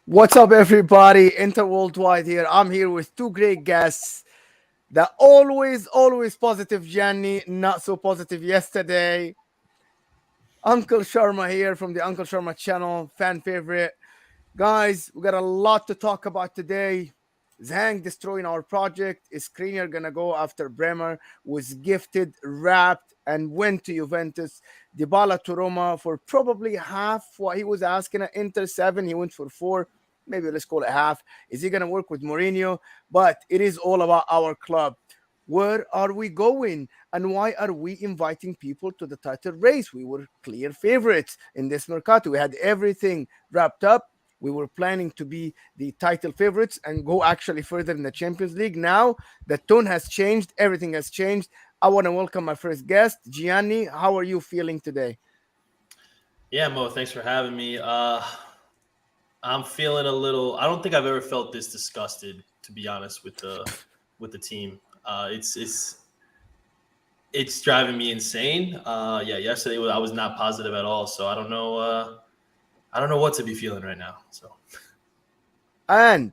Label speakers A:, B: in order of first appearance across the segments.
A: What's up, everybody? Inter Worldwide here. I'm here with two great guests. The always positive Gianni, not so positive yesterday. Uncle Sharma here from the Uncle Sharma channel, fan favorite. Guys, we got a lot to talk about today. Zhang destroying our project. Is Skriniar gonna go after Bremer? Was gifted, wrapped, and went to Juventus. Dybala to Roma for probably half what he was asking at Inter 7. He went for 4. Maybe let's call it half. Is he gonna work with Mourinho? But it is all about our club. Where are we going? And why are we inviting people to the title race? We were clear favorites in this Mercato. We had everything wrapped up. We were planning to be the title favorites and go actually further in the Champions League. Now the tone has changed, everything has changed. I want to welcome my first guest, Gianni. How are you feeling today?
B: Yeah, Mo, thanks for having me. I'm feeling a little. I don't think I've ever felt this disgusted, to be honest, with the team. It's driving me insane. Yeah, yesterday I was not positive at all, so I don't know. I don't know what to be feeling right now. So
A: And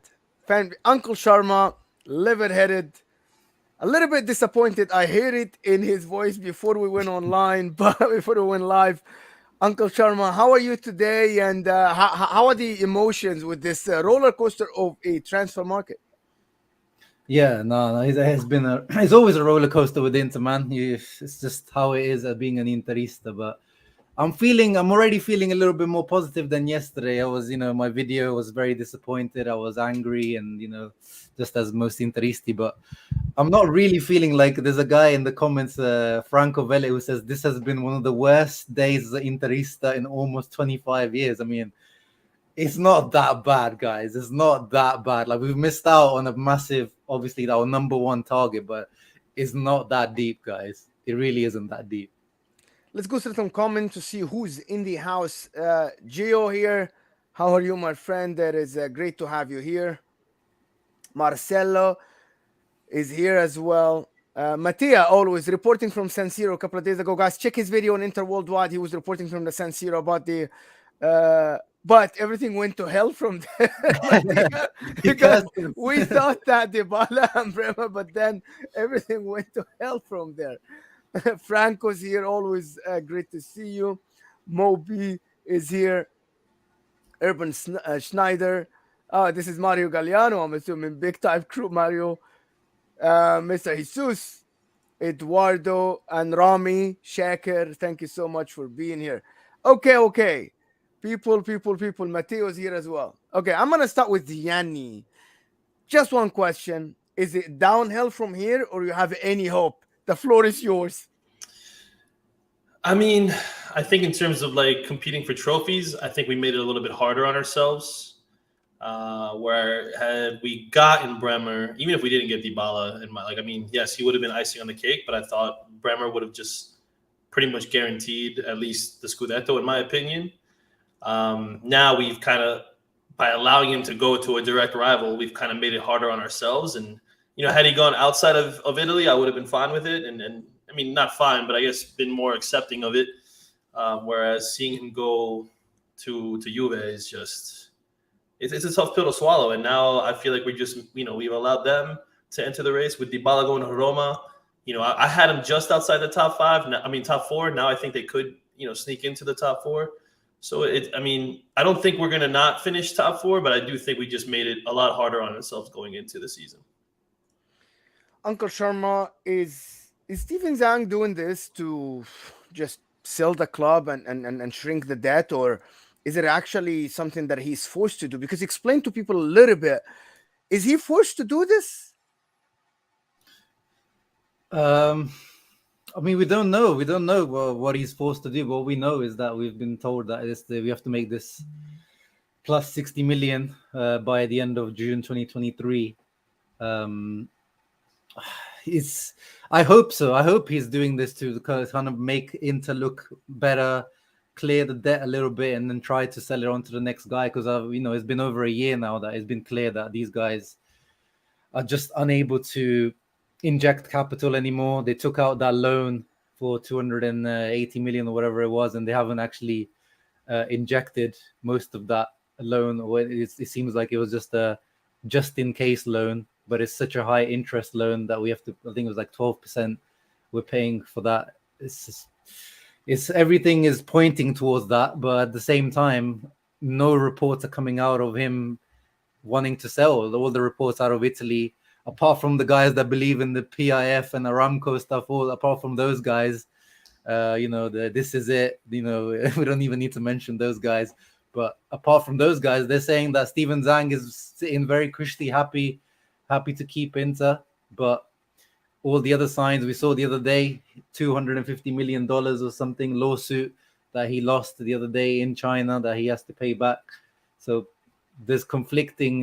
A: Uncle Sharma, liver-headed, a little bit disappointed. I hear it in his voice before we went online, but before we went live. Uncle Sharma, how are you today? And how are the emotions with this roller coaster of a transfer market?
C: Yeah, no, it's been it's always a roller coaster with Inter, man. It's just how it is being an Interista. But I'm already feeling a little bit more positive than yesterday. I was, my video was very disappointed. I was angry and, just as most Interisti. But I'm not really feeling like there's a guy in the comments, Franco Vele, who says this has been one of the worst days as an Interista in almost 25 years. I mean, it's not that bad, guys. It's not that bad. Like, we've missed out on a massive, obviously, our number one target, but it's not that deep, guys. It really isn't that deep.
A: Let's go through some comments to see who's in the house. Gio here. How are you, my friend? That is great to have you here. Marcelo is here as well. Mattia, always reporting from San Siro a couple of days ago. Guys, check his video on Inter Worldwide. He was reporting from the San Siro about the but everything went to hell from there. because we thought that Dybala and Bremer, but then everything went to hell from there. Franco's here, always great to see you. Moby is here. Urban Schneider. This is Mario Galliano, I'm assuming. Big time crew, Mario. Mr. Jesus, Eduardo, and Rami, Shaker, thank you so much for being here. Okay. People. Matteo's here as well. Okay, I'm going to start with Gianni. Just one question. Is it downhill from here or you have any hope? The floor is yours.
B: I mean, I think in terms of like competing for trophies, I think we made it a little bit harder on ourselves. Where had we gotten Bremer, even if we didn't get Dybala, yes, he would have been icing on the cake, but I thought Bremer would have just pretty much guaranteed at least the Scudetto, in my opinion. Now we've kind of, by allowing him to go to a direct rival, we've kind of made it harder on ourselves. And, had he gone outside of Italy, I would have been fine with it. And I mean, not fine, but I guess been more accepting of it. Whereas seeing him go to Juve is just, it's a tough pill to swallow. And now I feel like we just, we've allowed them to enter the race with Dybala going to Roma. I had him just outside the top top 4. Now I think they could, sneak into the top 4. So I don't think we're going to not finish top 4, but I do think we just made it a lot harder on ourselves going into the season.
A: Uncle Sharma, is Steven Zhang doing this to just sell the club and shrink the debt, or is it actually something that he's forced to do? Because explain to people a little bit. Is he forced to do this?
C: I mean, we don't know. We don't know what he's forced to do. What we know is that we've been told that we have to make this plus 60 million by the end of June 2023. I hope so. I hope he's doing this to kind of make Inter look better, clear the debt a little bit, and then try to sell it on to the next guy. Because it's been over a year now that it's been clear that these guys are just unable to inject capital anymore. They took out that loan for 280 million or whatever it was, and they haven't actually injected most of that loan, or it seems like it was just a just in case loan, but it's such a high interest loan that we have to. I think it was like 12% we're paying for that. It's just, it's everything is pointing towards that, but at the same time, no reports are coming out of him wanting to sell. All the reports out of Italy, apart from the guys that believe in the PIF and Aramco stuff, all apart from those guys, this is it. We don't even need to mention those guys. But apart from those guys, they're saying that Steven Zhang is sitting very cushy, happy to keep Inter. But all the other signs we saw the other day, $250 million or something lawsuit that he lost the other day in China that he has to pay back. So there's conflicting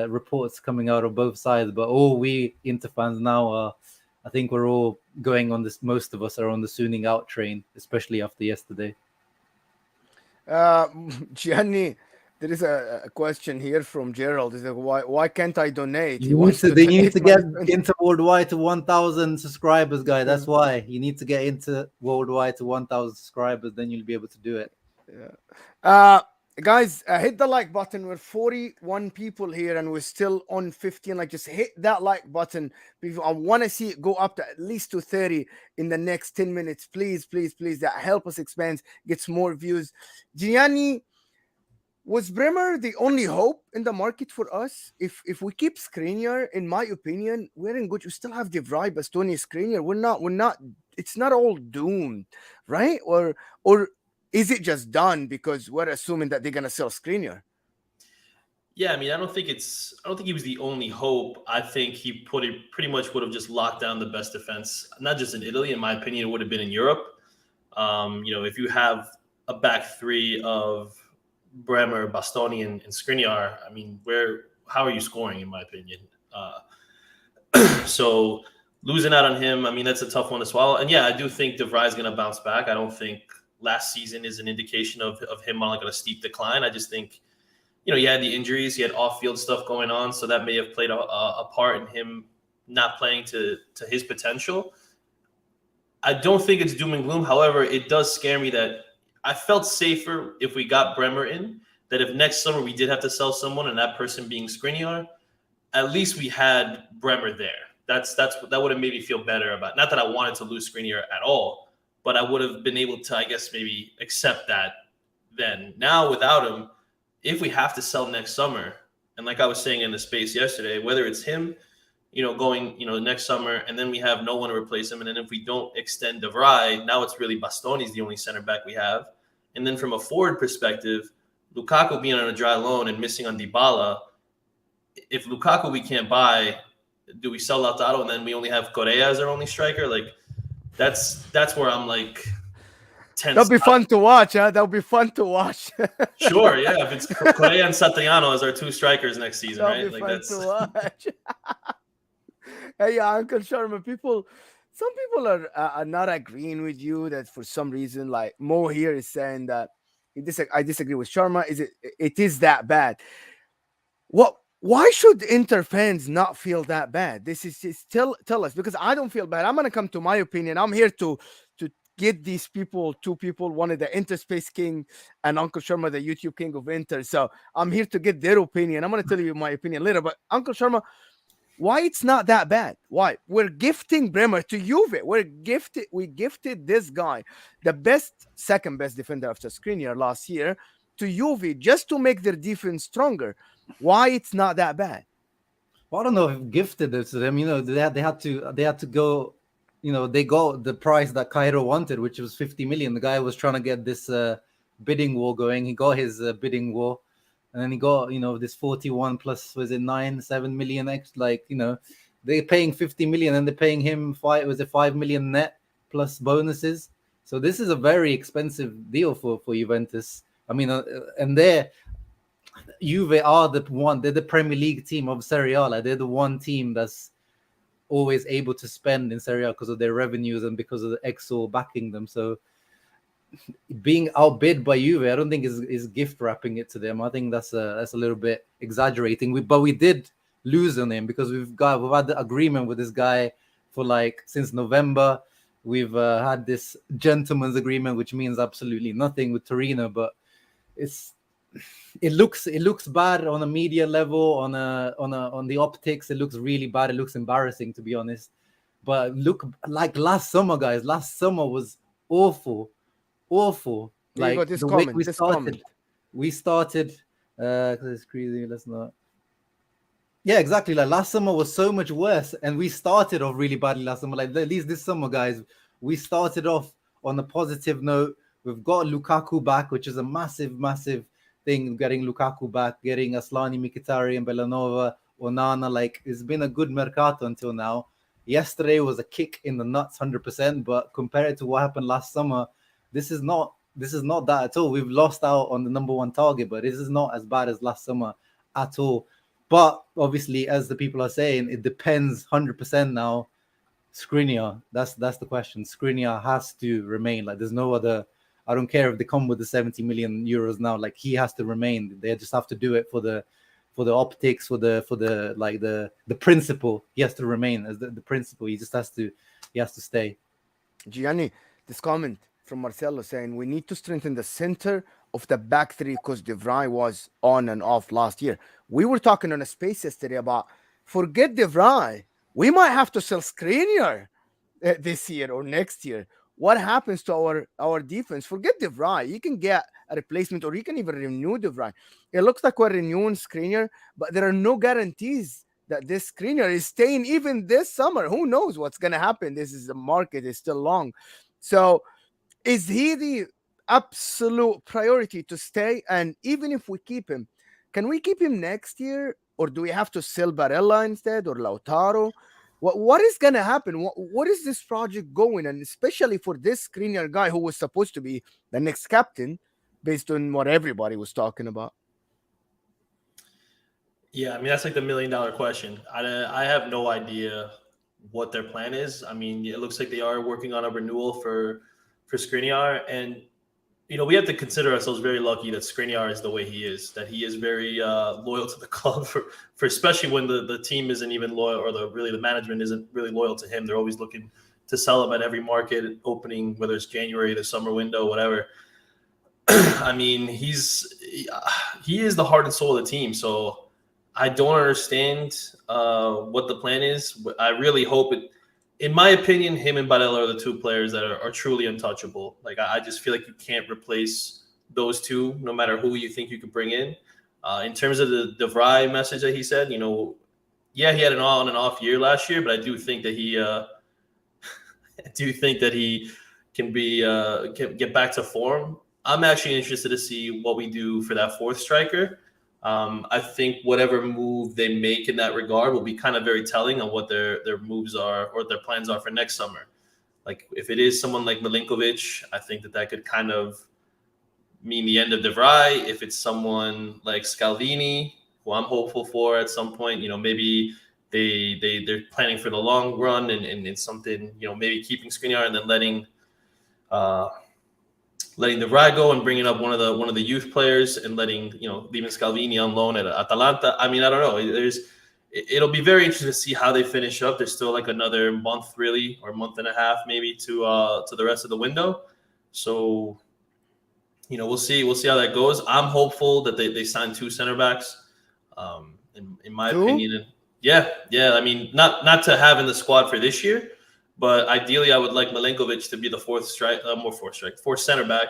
C: reports coming out of both sides, but all we Inter fans now are, I think we're all going on this. Most of us are on the Sooning out train, especially after yesterday.
A: Gianni, there is a question here from Gerald. Is like, why can't I donate?
C: They need to get into worldwide to 1,000 subscribers, guy. That's why you need to get into worldwide to 1,000 subscribers. Then you'll be able to do it.
A: Yeah. Guys, hit the like button. We're 41 people here and we're still on 15. Like, just hit that like button. I want to see it go up to at least to 30 in the next 10 minutes. Please, please, please. That help us expand, gets more views. Gianni, was Bremer the only hope in the market for us? If we keep Skriniar, in my opinion, we're in good. We still have De Vrij, Bastoni, Skriniar. We're not. It's not all doomed, right? Or is it just done because we're assuming that they're gonna sell Skriniar?
B: Yeah, I mean, I don't think he was the only hope. I think he pretty much would have just locked down the best defense, not just in Italy. In my opinion, it would have been in Europe. If you have a back three of Bremer, Bastoni, and Skriniar, I mean, how are you scoring? In my opinion, so losing out on him, I mean, that's a tough one to swallow. And yeah, I do think De Vrij is going to bounce back. I don't think last season is an indication of him on like a steep decline. I just think, he had the injuries, he had off-field stuff going on, so that may have played a part in him not playing to his potential. I don't think it's doom and gloom. However, it does scare me that I felt safer if we got Bremer in, that if next summer we did have to sell someone and that person being Skriniar, at least we had Bremer there. That would have made me feel better about, not that I wanted to lose Skriniar at all, but I would have been able to, I guess, maybe accept that then. Now, without him, if we have to sell next summer, and like I was saying in the space yesterday, whether it's him, going, next summer, and then we have no one to replace him, and then if we don't extend De Vrij, now it's really Bastoni's the only center back we have. And then from a forward perspective, Lukaku being on a dry loan and missing on Dybala, if Lukaku we can't buy, do we sell Lautaro and then we only have Correa as our only striker? Like, that's where I'm like tense.
A: That'll be fun to watch, huh? That'll be fun to watch.
B: Sure, yeah. If it's Correa and Satriano as our two strikers next season,
A: That'll
B: right?
A: be
B: Like,
A: fun to watch. Hey, Uncle Sharma, some people are not agreeing with you that for some reason, like Mo here is saying that I disagree with Sharma. It is that bad? Why should Inter fans not feel that bad? This is tell us, because I don't feel bad. I'm gonna come to my opinion. I'm here to get these people, two people, one of the Interspace King and Uncle Sharma, the YouTube King of Inter. So I'm here to get their opinion. I'm gonna tell you my opinion later. But Uncle Sharma, why it's not that bad? Why? We're gifting Bremer to Juve. We gifted this guy, the second best defender after Skriniar last year, to Juve just to make their defense stronger. Why it's not that bad?
C: Well, I don't know if gifted it to them. They had to go. They got the price that Cairo wanted, which was 50 million. The guy was trying to get this bidding war going. He got his bidding war, and then he got this 41 plus, was it 7 million X? Like they're paying 50 million and they're paying him 5 million net plus bonuses. So this is a very expensive deal for Juventus. I mean, and Juve are they're the Premier League team of Serie A. Like, they're the one team that's always able to spend in Serie A because of their revenues and because of the Exor backing them. So being outbid by Juve, I don't think is gift wrapping it to them. I think that's a little bit exaggerating. But we did lose on him because we've had the agreement with this guy for since November. We've had this gentleman's agreement, which means absolutely nothing with Torino. But it looks bad on a media level, on the optics. It looks really bad. It looks embarrassing, to be honest. But look, like last summer, guys. Last summer was awful, awful.
A: There you go.
C: Like
A: This
C: the way
A: comment. This comment.
C: we started. 'Cause it's crazy. Let's not. Yeah, exactly. Like last summer was so much worse, and we started off really badly last summer. Like at least this summer, guys, we started off on a positive note. We've got Lukaku back, which is a massive, massive thing. Getting Lukaku back, getting Aslani, Mkhitaryan, Belanova, Onana. Like it's been a good mercato until now. Yesterday was a kick in the nuts, 100%. But compared to what happened last summer, this is not. This is not that at all. We've lost out on the number one target, but this is not as bad as last summer at all. But obviously, as the people are saying, it depends 100% now. Skriniar, that's the question. Skriniar has to remain. Like, there's no other. I don't care if they come with the 70 million euros now. Like, he has to remain. They just have to do it for the optics, for the like the principle. He has to remain as the principle. He has to stay.
A: Gianni, this comment from Marcelo saying we need to strengthen the center of the back three because De Vrij was on and off last year. We were talking on a space yesterday about forget De Vrij. We might have to sell Skriniar this year or next year. What happens to our defense? Forget De Vrij. You can get a replacement or you can even renew De Vrij. It looks like we're renewing Skriniar, but there are no guarantees that this Skriniar is staying even this summer. Who knows what's going to happen? This is the market is still long. So is he the absolute priority to stay? And even if we keep him, can we keep him next year? Or do we have to sell Barella instead or Lautaro? What is going to happen? What is this project going? And especially for this Skriniar guy who was supposed to be the next captain based on what everybody was talking about.
B: Yeah, I mean that's like the $1 million question. I have no idea what their plan is. I mean, it looks like they are working on a renewal for Skriniar, and we have to consider ourselves very lucky that Skriniar is the way he is. That he is very loyal to the club for especially when the team isn't even loyal, or the management isn't really loyal to him. They're always looking to sell him at every market opening, whether it's January, the summer window, whatever. I mean, he is the heart and soul of the team. So I don't understand what the plan is. I really hope it. In my opinion, him and Barella are the two players that are truly untouchable. Like I just feel like you can't replace those two, no matter who you think you could bring in. In terms of the De Vrij message that he said, yeah, he had an on and off year last year, but I do think that he can can get back to form. I'm actually interested to see what we do for that fourth striker. I think whatever move they make in that regard will be kind of very telling on what their moves are or their plans are for next summer. Like if it is someone like Milinkovic, I think that could kind of mean the end of De Vrij. If it's someone like Scalvini, who I'm hopeful for at some point, maybe they're planning for the long run and it's something, maybe keeping Skriniar and then letting De Vrij go and bringing up one of the youth players and leaving Scalvini on loan at Atalanta. I mean, I don't know. It'll be very interesting to see how they finish up. There's still like another month, really, or month and a half, maybe to the rest of the window. So, we'll see. We'll see how that goes. I'm hopeful that they sign two center backs. In my opinion, yeah. I mean, not to have in the squad for this year. But ideally, I would like Milinkovic to be the fourth center back.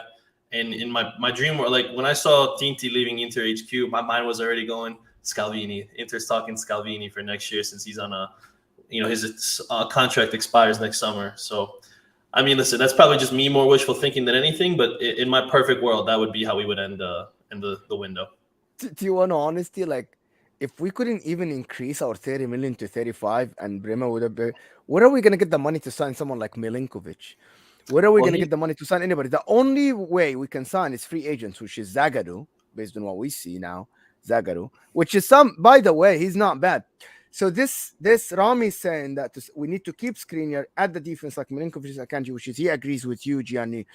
B: And in my dream, like when I saw Tinti leaving Inter HQ, my mind was already going Scalvini. Inter's talking Scalvini for next year since he's on his contract expires next summer. So, I mean, listen, that's probably just me more wishful thinking than anything. But in my perfect world, that would be how we would end the window.
A: Do you want honesty? Like, if we couldn't even increase our 30 million to 35 and Bremer would have been, where are we going to get the money to sign someone like Milinkovic? Where are we going to get the money to sign anybody? The only way we can sign is free agents, which is Zagadou, based on what we see now. Zagadou, which is by the way, he's not bad. So this Rami is saying that we need to keep Skriniar at the defense like Milinkovic Akanji, which is he agrees with you, Gianni.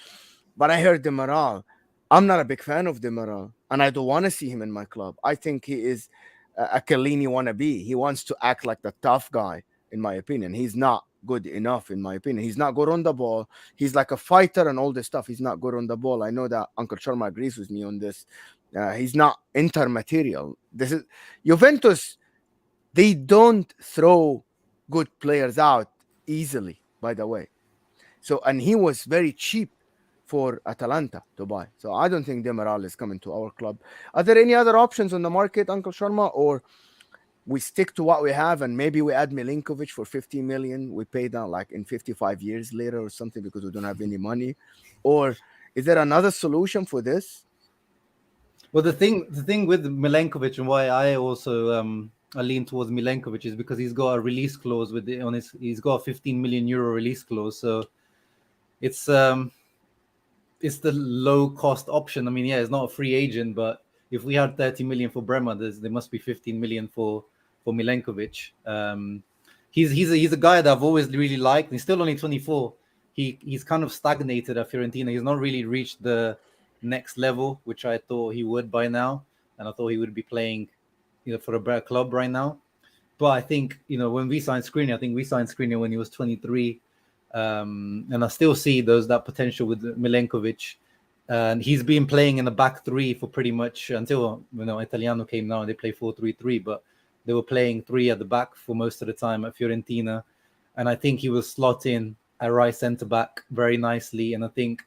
A: But I heard Demiral. I'm not a big fan of Demiral, and I don't want to see him in my club. I think he is a Chiellini wannabe. He wants to act like the tough guy, in my opinion. He's not good enough, in my opinion. He's not good on the ball. He's like a fighter and all this stuff. He's not good on the ball. I know that Uncle Sharma agrees with me on this. He's not Inter material. This is Juventus. They don't throw good players out easily, by the way. So, and he was very cheap for Atalanta to buy. So I don't think Demiral is coming to our club. Are there any other options on the market, Uncle Sharma, or we stick to what we have and maybe we add Milinkovic for 50 million? We pay down like in 55 years later or something because we don't have any money. Or is there another solution for this?
C: Well, the thing with Milenkovic and why I also I lean towards Milenkovic is because he's got a release clause he's got a 15 million euro release clause, so it's the low cost option. I mean, yeah, it's not a free agent, but if we had 30 million for Bremer, there must be 15 million for Milenkovic. He's a guy that I've always really liked. He's still only 24. He's kind of stagnated at Fiorentina. He's not really reached the next level, which I thought he would by now, and I thought he would be playing, for a better club right now. But I think, when we signed Skriniar, I think we signed Skriniar when he was 23, and I still see that potential with Milenkovic. And he's been playing in the back three for pretty much until Italiano came now and they play 4-3-3, but they were playing three at the back for most of the time at Fiorentina. And I think he will slot in at right centre back very nicely. And I think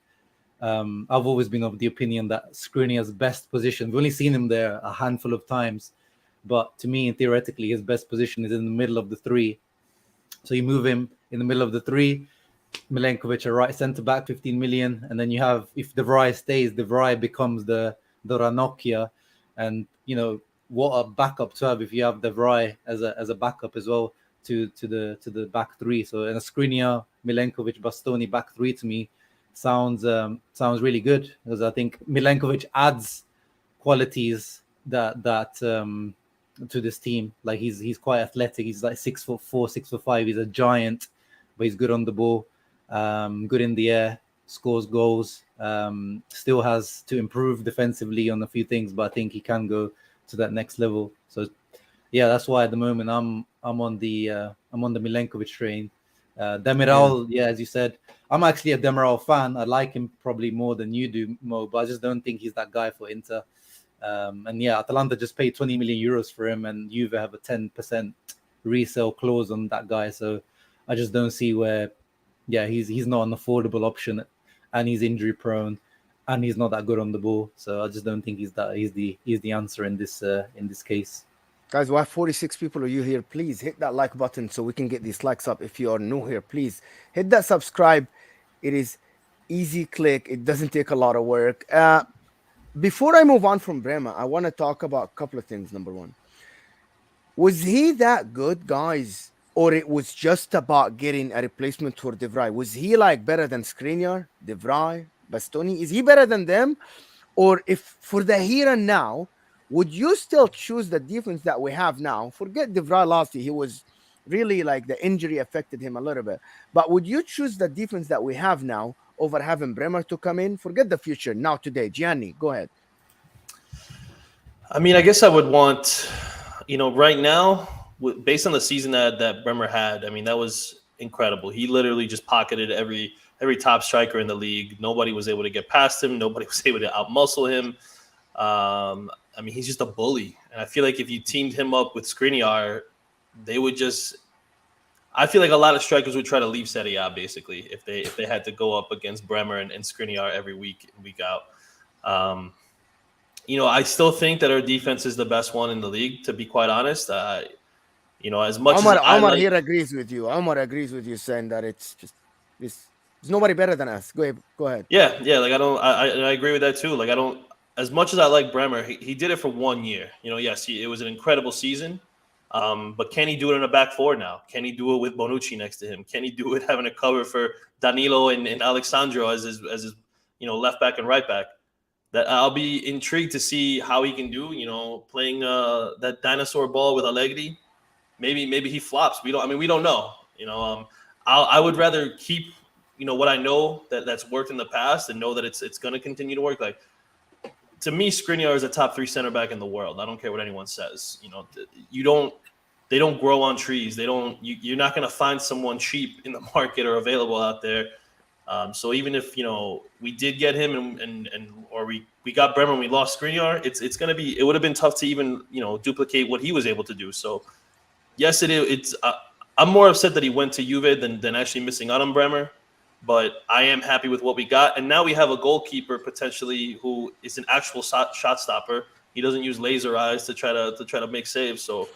C: I've always been of the opinion that Skriniar's best position, we've only seen him there a handful of times, but to me, theoretically, his best position is in the middle of the three. So you move him in the middle of the three, Milenkovic a right centre back, 15 million, and then you have, if De Vrij stays, De Vrij becomes the Ranocchia, and what a backup to have if you have De Vrij as a backup as well to the back three. So, and a Skriniar, Milenkovic, Bastoni back three to me sounds really good, because I think Milenkovic adds qualities that to this team. Like he's quite athletic. He's like 6'4", 6'5". He's a giant, but he's good on the ball, good in the air, scores goals. Still has to improve defensively on a few things, but I think he can go to that next level. So yeah, that's why at the moment I'm on the Milenkovic train. Demiral, yeah, as you said, I'm actually a Demiral fan. I like him probably more than you do, Mo, but I just don't think he's that guy for Inter. And yeah, Atalanta just paid 20 million euros for him, and Juve have a 10% resale clause on that guy. So I just don't see where, yeah, he's not an affordable option, and he's injury prone, and he's not that good on the ball. So I just don't think he's the answer in this case.
A: Guys, we have 46 people of you here. Please hit that like button so we can get these likes up. If you are new here, please hit that subscribe. It is easy click. It doesn't take a lot of work. Before I move on from Bremer, I want to talk about a couple of things. Number one, was he that good, guys? Or it was just about getting a replacement for De Vrij? Was he like better than Skriniar, De Vrij, Bastoni? Is he better than them? Or if for the here and now, would you still choose the defense that we have now? Forget De Vrij last year. He was really like the injury affected him a little bit. But would you choose the defense that we have now over having Bremer to come in? Forget the future. Now, today. Gianni, go ahead.
B: I mean, I guess I would want, right now, based on the season that Bremer had, I mean, that was incredible. He literally just pocketed every top striker in the league. Nobody was able to get past him. Nobody was able to outmuscle him. I mean, he's just a bully. And I feel like if you teamed him up with Skriniar, they would just – I feel like a lot of strikers would try to leave Serie A, basically, if they had to go up against Bremer and Skriniar every week in, week out. I still think that our defense is the best one in the league, to be quite honest. As much
A: Omar,
B: as
A: Omar here agrees with you. Omar agrees with you, saying that there's nobody better than us. Go ahead.
B: Yeah. Like I agree with that too. Like I don't. As much as I like Bremer, he did it for 1 year. Yes, it was an incredible season. But can he do it in a back four now? Can he do it with Bonucci next to him? Can he do it having a cover for Danilo and Alexandro as his left back and right back? That I'll be intrigued to see how he can do. Playing that dinosaur ball with Allegri. Maybe he flops. We don't know. I would rather keep what I know that's worked in the past and know that it's going to continue to work. Like, to me, Skriniar is a top 3 center back in the world. I don't care what anyone says. You don't they don't grow on trees. They don't. You're not going to find someone cheap in the market or available out there. So even if we did get him or we got Bremer and we lost Skriniar, it's going to be, it would have been tough to even duplicate what he was able to do. So yes, it's I'm more upset that he went to Juve than actually missing out on Bremer. But I am happy with what we got, and now we have a goalkeeper potentially who is an actual shot stopper. He doesn't use laser eyes to try to make saves. So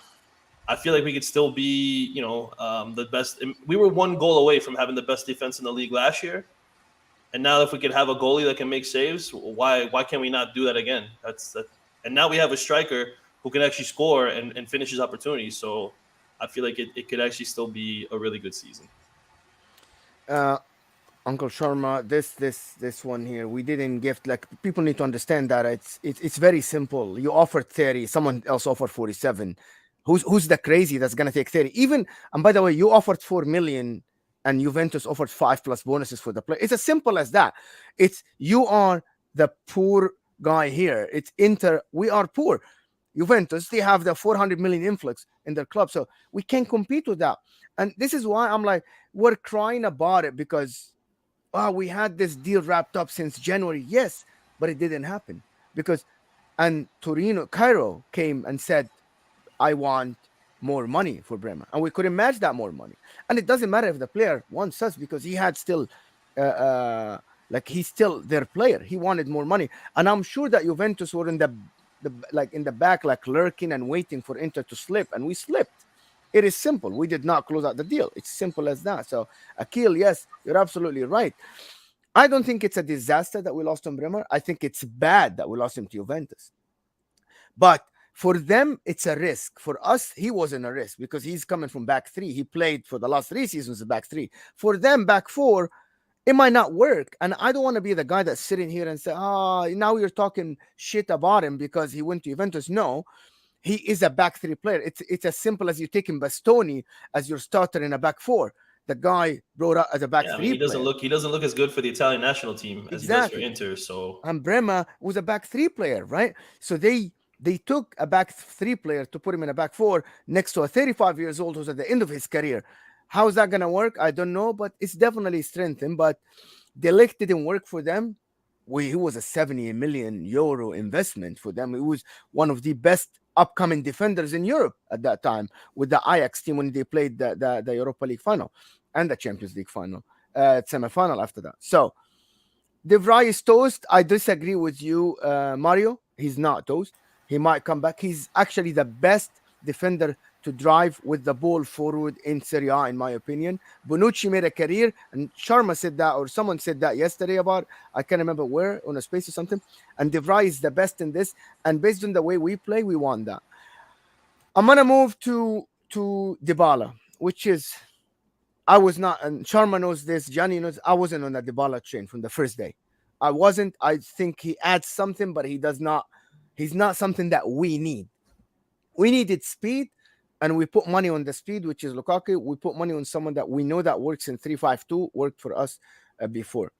B: I feel like we could still be, the best. We were one goal away from having the best defense in the league last year, and now if we could have a goalie that can make saves, why can we not do that again? And now we have a striker who can actually score and finish his opportunities. So I feel like it could actually still be a really good season.
A: Uncle Sharma, this one here, we didn't gift. Like, people need to understand that it's very simple. You offered 30, someone else offered 47. Who's the crazy that's gonna take 30? Even, and by the way, you offered 4 million and Juventus offered 5 plus bonuses for the player. It's as simple as that. It's, you are the poor guy here. It's Inter, we are poor. Juventus, they have the 400 million influx in their club, so we can't compete with that. And this is why I'm like, we're crying about it, because we had this deal wrapped up since January. Yes, but it didn't happen because, and Cairo came and said, I want more money for Bremer, and we couldn't match that more money. And it doesn't matter if the player wants us, because he had still, like, he's still their player. He wanted more money, and I'm sure that Juventus were in the like in the back, like lurking and waiting for Inter to slip, and we slipped. It is simple. We did not close out the deal. It's simple as that. So, Akil, yes, you're absolutely right. I don't think it's a disaster that we lost on Bremer. I think it's bad that we lost him to Juventus. But for them, it's a risk. For us, he wasn't a risk because he's coming from back three. He played for the last 3 seasons of back three. For them, back four, it might not work. And I don't want to be the guy that's sitting here and say, now you're talking shit about him because he went to Juventus. No, he is a back three player. It's as simple as you taking Bastoni as your starter in a back four. The guy brought up as a back three.
B: He doesn't look as good for the Italian national team as he does for Inter. So,
A: and Bremer was a back three player, right? So they took a back three player to put him in a back four next to a 35 years old who's at the end of his career. How is that gonna work? I don't know, but it's definitely strengthened. But the Ligt didn't work for them. He was a 70 million euro investment for them. He was one of the best upcoming defenders in Europe at that time with the Ajax team when they played the Europa League final and the Champions League final, semi-final after that. So De Vrij is toast. I disagree with you, Mario. He's not toast. He might come back. He's actually the best defender to drive with the ball forward in Serie A, in my opinion. Bonucci made a career, and Sharma said that, or someone said that yesterday about, I can't remember where, on a space or something. And De Vrij is the best in this. And based on the way we play, we won that. I'm going to move to Dybala, which is, I was not, and Sharma knows this, Gianni knows, I wasn't on the Dybala train from the first day. I wasn't. I think he adds something, but he's not something that we need. We needed speed, and we put money on the speed, which is Lukaku. We put money on someone that we know that works in 3-5-2, worked for us before.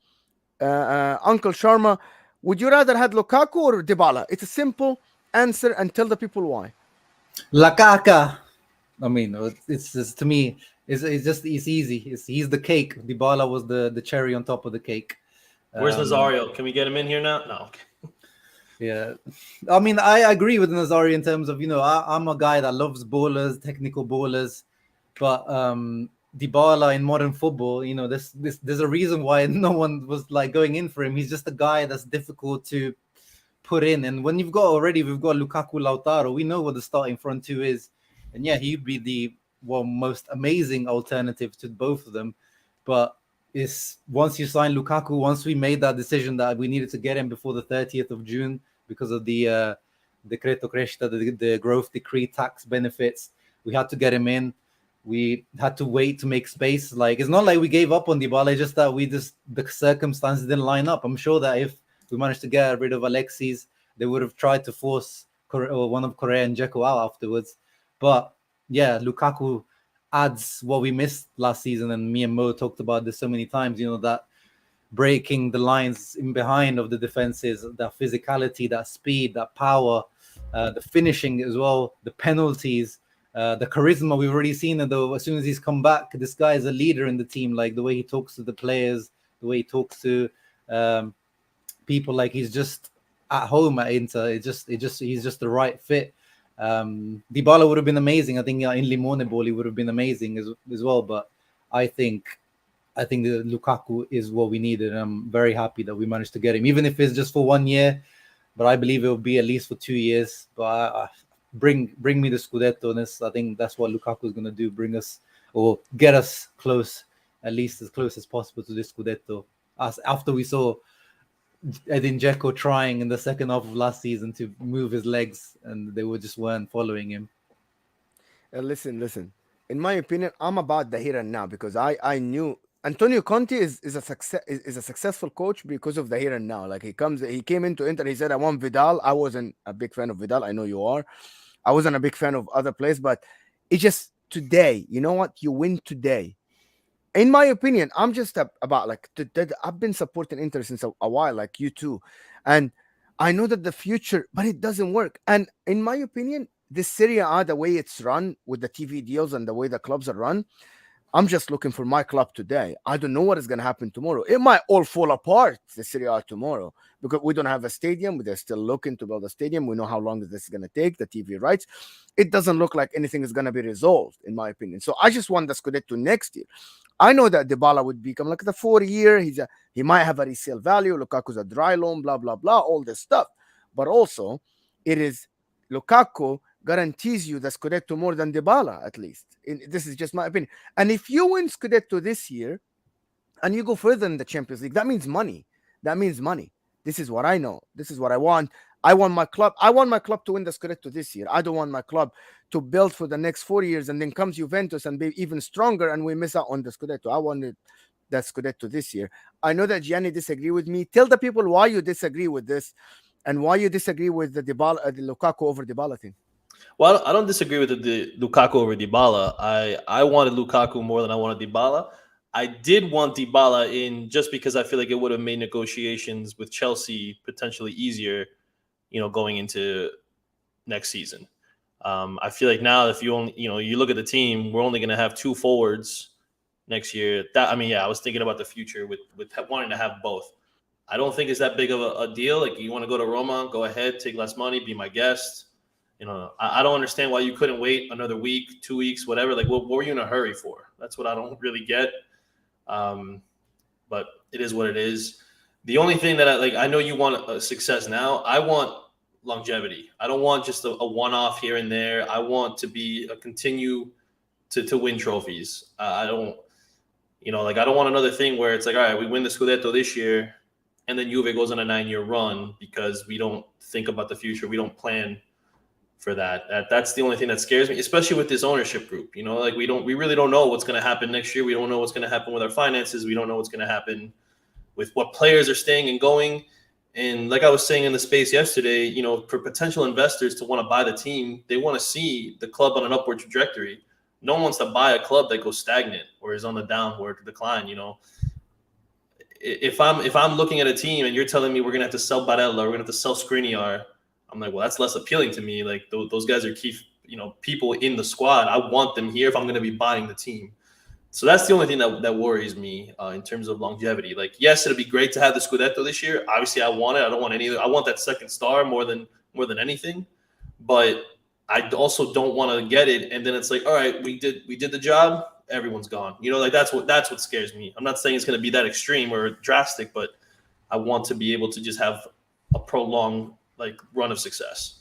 A: Uncle Sharma, would you rather have Lukaku or Dybala? It's a simple answer, and tell the people why.
C: Lukaku. I mean, it's just, to me, it's easy. He's the cake. Dybala was the cherry on top of the cake.
B: Where's Nazario? Can we get him in here now? No.
C: Yeah, I mean, I agree with Nazario in terms of, I'm a guy that loves ballers, technical ballers, but Dybala in modern football, there's a reason why no one was like going in for him. He's just a guy that's difficult to put in, and when we've got Lukaku, Lautaro, we know what the starting front two is, and yeah, he'd be the most amazing alternative to both of them, but is once you sign Lukaku, once we made that decision that we needed to get him before the 30th of June because of the Decreto Crescita, the growth decree tax benefits, we had to get him in. We had to wait to make space. Like, it's not like we gave up on Dybala, it's just that the circumstances didn't line up. I'm sure that if we managed to get rid of Alexis, they would have tried to force one of Correa and Dzeko out afterwards. But yeah, Lukaku adds what we missed last season, and me and Mo talked about this so many times, that breaking the lines in behind of the defenses, that physicality, that speed, that power, the finishing as well, the penalties, The charisma we've already seen it though. As soon as he's come back, this guy is a leader in the team. Like the way he talks to the players, the way he talks to um, people, like he's just at home at Inter. He's just the right fit. Dybala would have been amazing. I think in Limone ball he would have been amazing as well. But I think I think that Lukaku is what we needed. And I'm very happy that we managed to get him, even if it's just for 1 year. But I believe it will be at least for 2 years. But bring me the Scudetto. And I think that's what Lukaku is going to do. Bring us or get us close, at least as close as possible to this Scudetto. After we saw Edin Dzeko trying in the second half of last season to move his legs, and they just weren't following him.
A: Listen. In my opinion, I'm about the here and now because I knew Antonio Conte is a successful coach because of the here and now. Like he came into Inter, he said I want Vidal. I wasn't a big fan of Vidal. I know you are. I wasn't a big fan of other players, but it just today. You know what? You win today. In my opinion, I'm just about like I've been supporting Inter since a while, like you too, and I know that the future, but it doesn't work. And in my opinion, this Serie A, the way it's run with the TV deals and the way the clubs are run, I'm just looking for my club today. I don't know what is going to happen tomorrow. It might all fall apart, the Serie A tomorrow, because we don't have a stadium. They're still looking to build a stadium. We know how long this is going to take, the TV rights. It doesn't look like anything is going to be resolved, in my opinion. So I just want the Scudetto next year. I know that Dybala would become like the 4 year. He might have a resale value. Lukaku's a dry loan, blah, blah, blah, all this stuff. But also, it is Lukaku guarantees you the Scudetto more than Dybala, at least. This is just my opinion. And if you win Scudetto this year and you go further in the Champions League, that means money. That means money. This is what I know. This is what I want. I want my club. I want my club to win the Scudetto this year. I don't want my club to build for the next 4 years and then comes Juventus and be even stronger and we miss out on the Scudetto. I wanted that Scudetto this year. I know that Gianni disagree with me. Tell the people why you disagree with this and why you disagree with the Lukaku over Dybala thing.
B: Well, I don't disagree with the Lukaku over Dybala. I wanted Lukaku more than I wanted Dybala. I did want Dybala in just because I feel like it would have made negotiations with Chelsea potentially easier, going into next season. I feel like now if you only, you look at the team, we're only going to have two forwards next year. I was thinking about the future with wanting to have both. I don't think it's that big of a deal. Like you want to go to Roma, go ahead, take less money, be my guest. I don't understand why you couldn't wait another week, 2 weeks, whatever. Like, what were you in a hurry for? That's what I don't really get. But it is what it is. The only thing that I know you want a success now. I want longevity. I don't want just a one-off here and there. I want to be a continue to win trophies. I don't, I don't want another thing where it's like, all right, we win the Scudetto this year, and then Juve goes on a 9-year run because we don't think about the future. We don't plan for that. That's the only thing that scares me, especially with this ownership group. We really don't know what's going to happen next year. We don't know what's going to happen with our finances. We don't know what's going to happen with what players are staying and going. And like I was saying in the space yesterday, for potential investors to want to buy the team, they want to see the club on an upward trajectory. No one wants to buy a club that goes stagnant or is on the downward decline. If I'm looking at a team and you're telling me we're going to have to sell Barella, we're going to have to sell Skriniar, I'm like, well, that's less appealing to me. Like those guys are key, people in the squad. I want them here if I'm going to be buying the team. So that's the only thing that worries me in terms of longevity. Like, yes, it'll be great to have the Scudetto this year. Obviously, I want it. I don't want any. I want that second star more than anything. But I also don't want to get it, and then it's like, all right, we did the job. Everyone's gone. That's what scares me. I'm not saying it's going to be that extreme or drastic, but I want to be able to just have a prolonged run of success.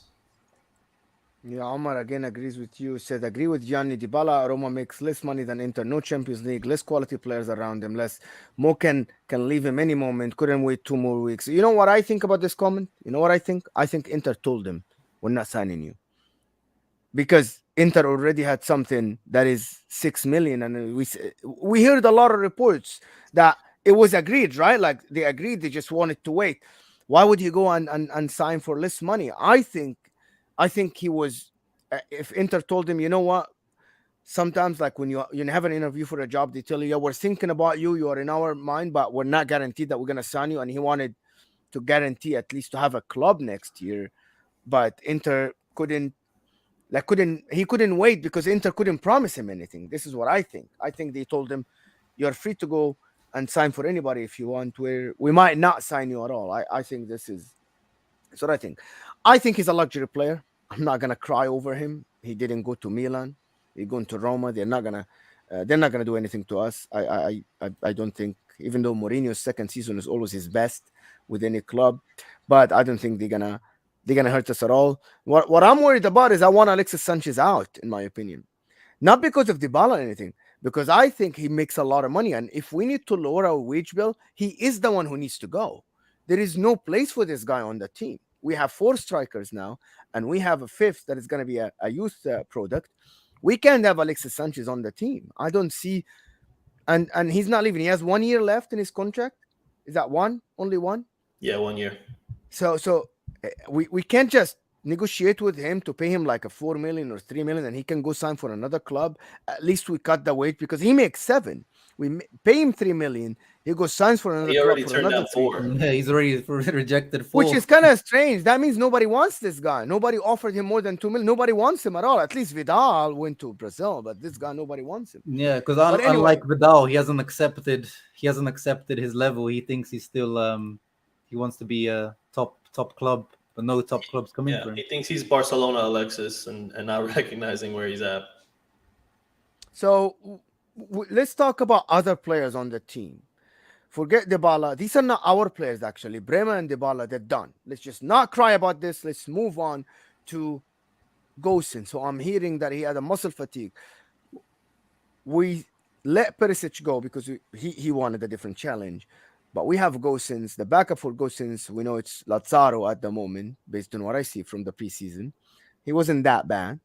A: Yeah, Omar again agrees with you. Said agree with Gianni. Dybala, Roma makes less money than Inter. No Champions League, less quality players around him. Less Mo can leave him any moment. Couldn't wait 2 more weeks. You know what I think about this comment? You know what I think? I think Inter told him we're not signing you because Inter already had something that is 6 million, and we heard a lot of reports that it was agreed, right? Like they agreed, they just wanted to wait. Why would he go and sign for less money? I think he was. If Inter told him, you know what? Sometimes, like when you have an interview for a job, they tell you, "Yeah, we're thinking about you. You are in our mind, but we're not guaranteed that we're gonna sign you." And he wanted to guarantee at least to have a club next year, but Inter couldn't Like he couldn't wait because Inter couldn't promise him anything. This is what I think. I think they told him, "You're free to go and sign for anybody if you want. We might not sign you at all." I think that's what I think. I think he's a luxury player. I'm not gonna cry over him. He didn't go to Milan. He's going to Roma. They're not gonna do anything to us. I don't think. Even though Mourinho's second season is always his best with any club, but I don't think they're gonna hurt us at all. What I'm worried about is I want Alexis Sanchez out, in my opinion. Not because of Dybala or anything, because I think he makes a lot of money. And if we need to lower our wage bill, he is the one who needs to go. There is no place for this guy on the team. We have four strikers now, and we have a fifth that is going to be a youth product. We can't have Alexis Sanchez on the team. I don't see, and he's not leaving. He has 1 year left in his contract. Is that one? Only one?
B: Yeah, 1 year.
A: So we can't just negotiate with him to pay him like a 4 million or 3 million, and he can go sign for another club. At least we cut the wage because he makes seven. Pay him 3 million. He goes signs for another
B: He
A: club
B: already
A: for
B: turned
A: another
B: down
A: three,
B: 4.
C: Yeah, he's already rejected
A: which
C: 4.
A: is kind of strange. That means nobody wants this guy. Nobody offered him more than 2 million. Nobody wants him at all. At least Vidal went to Brazil, but this guy nobody wants him.
C: Yeah, because
A: But anyway,
C: unlike Vidal, he hasn't accepted his level. He thinks he's still he wants to be a top club, but no top clubs coming
B: Yeah,
C: for him.
B: he thinks he's Barcelona Alexis and not recognizing where he's at.
A: so let's talk about other players on the team. Forget Dybala. These are not our players, actually. Bremer and Dybala, they're done. Let's just not cry about this. Let's move on to Gosen. So I'm hearing that he had a muscle fatigue. We let Perisic go because he wanted a different challenge. But we have Gosens. The backup for Gosens, we know it's Lazaro at the moment, based on what I see from the preseason. He wasn't that bad,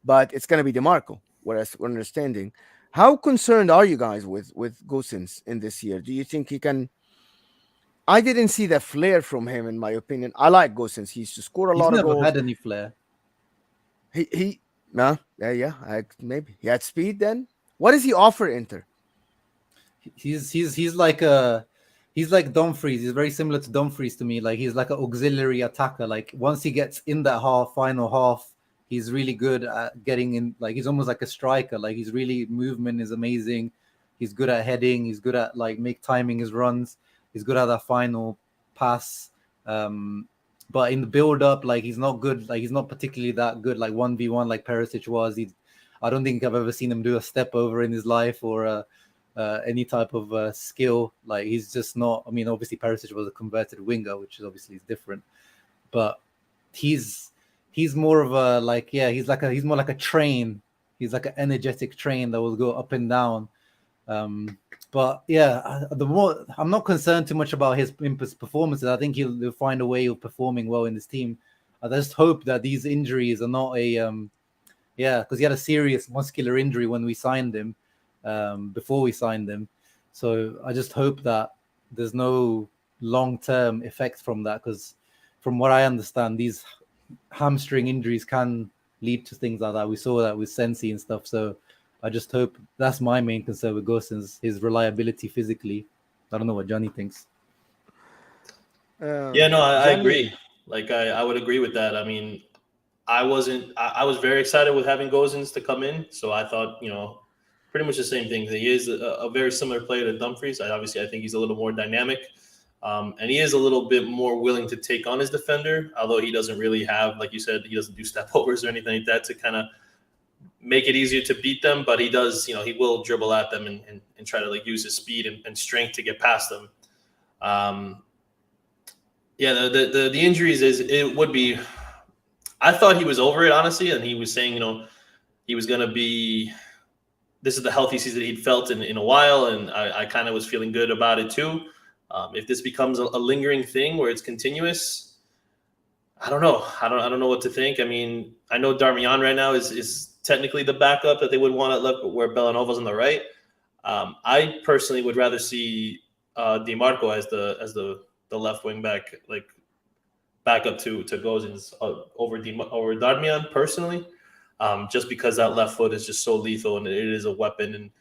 A: but it's going to be DeMarco, whereas we're understanding. How concerned are you guys with Gosens in this year? Do you think he can? I didn't see the flair from him, in my opinion. I like Gosens. He used to score a
C: He's
A: lot of
C: never
A: goals.
C: had any flair.
A: He no, yeah, maybe he had speed. Then what does he offer Inter?
C: He's like Dumfries. He's very similar to Dumfries to me. Like he's like an auxiliary attacker. Like once he gets in that final half, he's really good at getting in. Like he's almost like a striker. Like he's really movement is amazing. He's good at heading. He's good at like timing his runs. He's good at that final pass. But in the build up, like he's not good. Like he's not particularly that good. Like 1v1 like Perisic was. I don't think I've ever seen him do a step over in his life or any type of skill. Like he's just not. I mean, obviously Perisic was a converted winger, which is obviously different. But he's more of a he's more like a train. He's like an energetic train that will go up and down. But yeah, I'm not concerned too much about his performances. I think he'll find a way of performing well in this team. I just hope that these injuries are not because he had a serious muscular injury when we signed him, before we signed him. So I just hope that there's no long-term effects from that, because from what I understand, these hamstring injuries can lead to things like that. We saw that with Sensi and stuff. So I just hope that's my main concern with Gosens, his reliability physically. I don't know what Johnny thinks.
B: Yeah, no, I agree. Like I would agree with that. I mean, I was very excited with having Gosens to come in. So I thought, pretty much the same thing. He is a very similar player to Dumfries. I think he's a little more dynamic. And he is a little bit more willing to take on his defender, although he doesn't really have, like you said, he doesn't do step overs or anything like that to kind of make it easier to beat them. But he does, he will dribble at them and try to use his speed and strength to get past them. The injuries it would be. I thought he was over it, honestly, and he was saying, he was going to be. This is the healthy season he'd felt in a while, and I kind of was feeling good about it too. If this becomes a lingering thing where it's continuous, I don't know. I don't know what to think. I mean, I know Darmian right now is technically the backup that they would want at left, but where Bellanova's on the right. I personally would rather see DiMarco as the left wing back, backup to Gosens over Darmian personally, just because that left foot is just so lethal and it is a weapon. And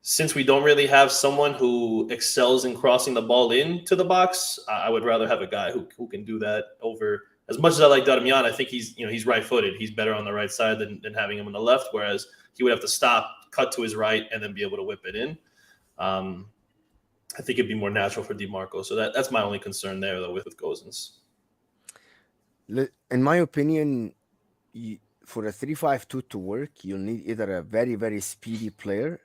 B: since we don't really have someone who excels in crossing the ball into the box, I would rather have a guy who can do that over as much as I like Darmian, I think he's right-footed. He's better on the right side than having him on the left, whereas he would have to stop, cut to his right, and then be able to whip it in. I think it'd be more natural for DiMarco. So that's my only concern there, though, with Gosens.
A: In my opinion, for a 3-5-2 to work, you'll need either a very, very speedy player,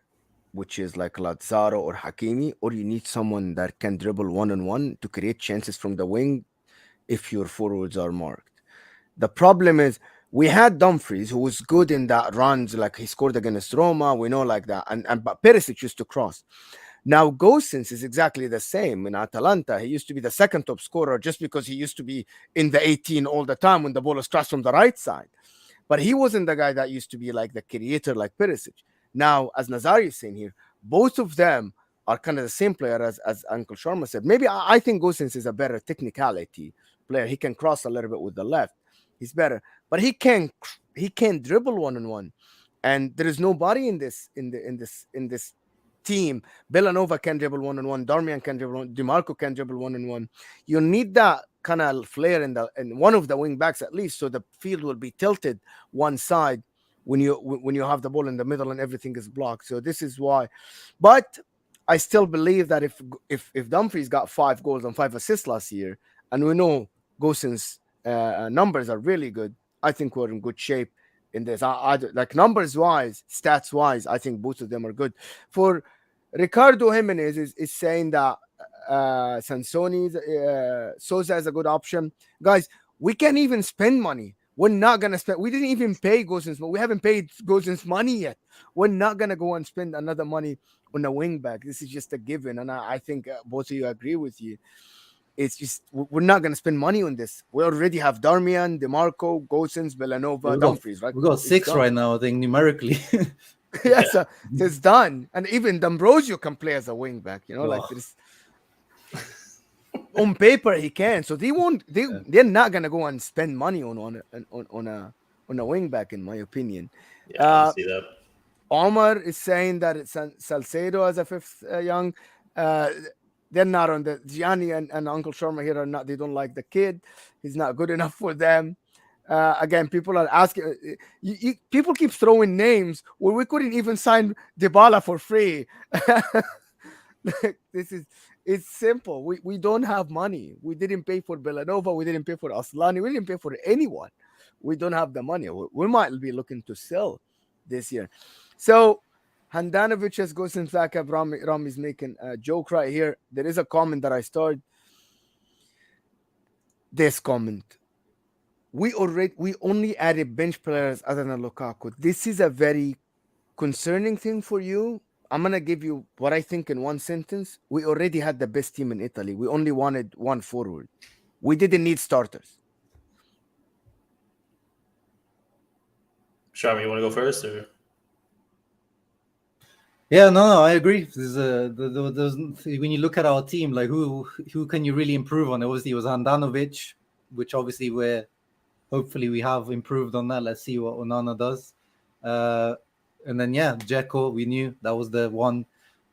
A: which is like Lazaro or Hakimi, or you need someone that can dribble one-on-one to create chances from the wing if your forwards are marked. The problem is we had Dumfries, who was good in that runs, like he scored against Roma, we know like that, and but Perisic used to cross. Now Gosens is exactly the same in Atalanta. He used to be the second top scorer just because he used to be in the 18 all the time when the ball was crossed from the right side. But he wasn't the guy that used to be like the creator like Perisic. Now, as Nazari is saying here, both of them are kind of the same player as Uncle Sharma said. Maybe I think Gosens is a better technicality player. He can cross a little bit with the left. He's better, but he can't dribble one-on-one. And there is nobody in this team. Villanova can dribble one-on-one. Darmian can dribble one. DiMarco can dribble one-on-one. You need that kind of flair in one of the wing backs at least, so the field will be tilted one side when you have the ball in the middle and everything is blocked. So this is why. But I still believe that if Dumfries got 5 goals and 5 assists last year, and we know Gosens' numbers are really good, I think we're in good shape in this. I like numbers wise, stats wise, I think both of them are good. For Ricardo Jimenez is saying that Sansoni's Sosa is a good option. Guys, we can't even spend money. We're not gonna spend. We didn't even pay Gosens, but we haven't paid Gosens money yet. We're not gonna go and spend another money on a wing back. This is just a given, and I think both of you agree with you. It's just we're not gonna spend money on this. We already have Darmian, DiMarco, Gosens, Villanova, Dumfries, right?
C: We got 6 right now, I think, numerically.
A: Yeah, so it's done. And even D'Ambrosio can play as a wing back, like this. On paper he can. So they're not gonna go and spend money on a wing back, in my opinion.
B: Yeah, I see that.
A: Omar is saying that it's Salcedo as a fifth young. They're not on the Gianni and Uncle Sharma here are not. They don't like the kid. He's not good enough for them. Again, people are asking. People keep throwing names where we couldn't even sign Dybala for free. It's simple. We don't have money. We didn't pay for Villanova. We didn't pay for Aslani. We didn't pay for anyone. We don't have the money. We might be looking to sell this year. So Handanovic has Gosens back up. Rami's making a joke right here. There is a comment that I started. This comment. We only added bench players other than Lukaku. This is a very concerning thing for you. I'm gonna give you what I think in one sentence. We already had the best team in Italy. We only wanted one forward. We didn't need starters.
B: Sharma, you want to go first, or?
C: Yeah, no, I agree. There's when you look at our team, like who can you really improve on? Obviously, it was Handanovic, which obviously hopefully we have improved on that. Let's see what Onana does. And then Dzeko, we knew that was the one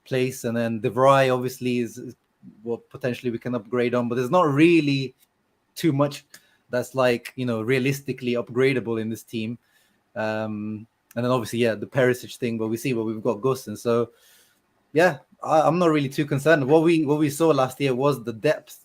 C: place, and then De Vrij obviously is what potentially we can upgrade on, but there's not really too much that's like realistically upgradable in this team. And then obviously, the Perisic thing, but we see what we've got Gosens. So, I'm not really too concerned. What we saw last year was the depth,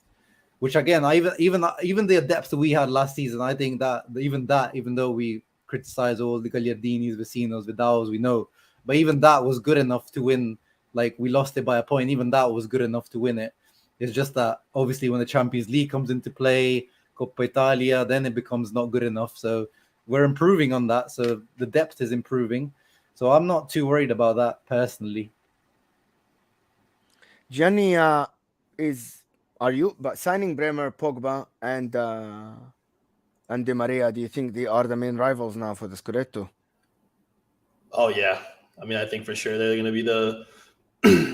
C: which again, even the depth that we had last season, I think that even though we criticize all the Gagliardinis, Vecinos, Vidalos, we know, but even that was good enough to win. Like we lost it by a point. Even that was good enough to win it. It's just that obviously when the Champions League comes into play, Coppa Italia, then it becomes not good enough. So we're improving on that. So the depth is improving. So I'm not too worried about that personally.
A: Gianni, are you signing Bremer, Pogba, and Di Maria? Do you think they are the main rivals now for the Scudetto?
B: Oh yeah, I mean I think for sure they're going to be the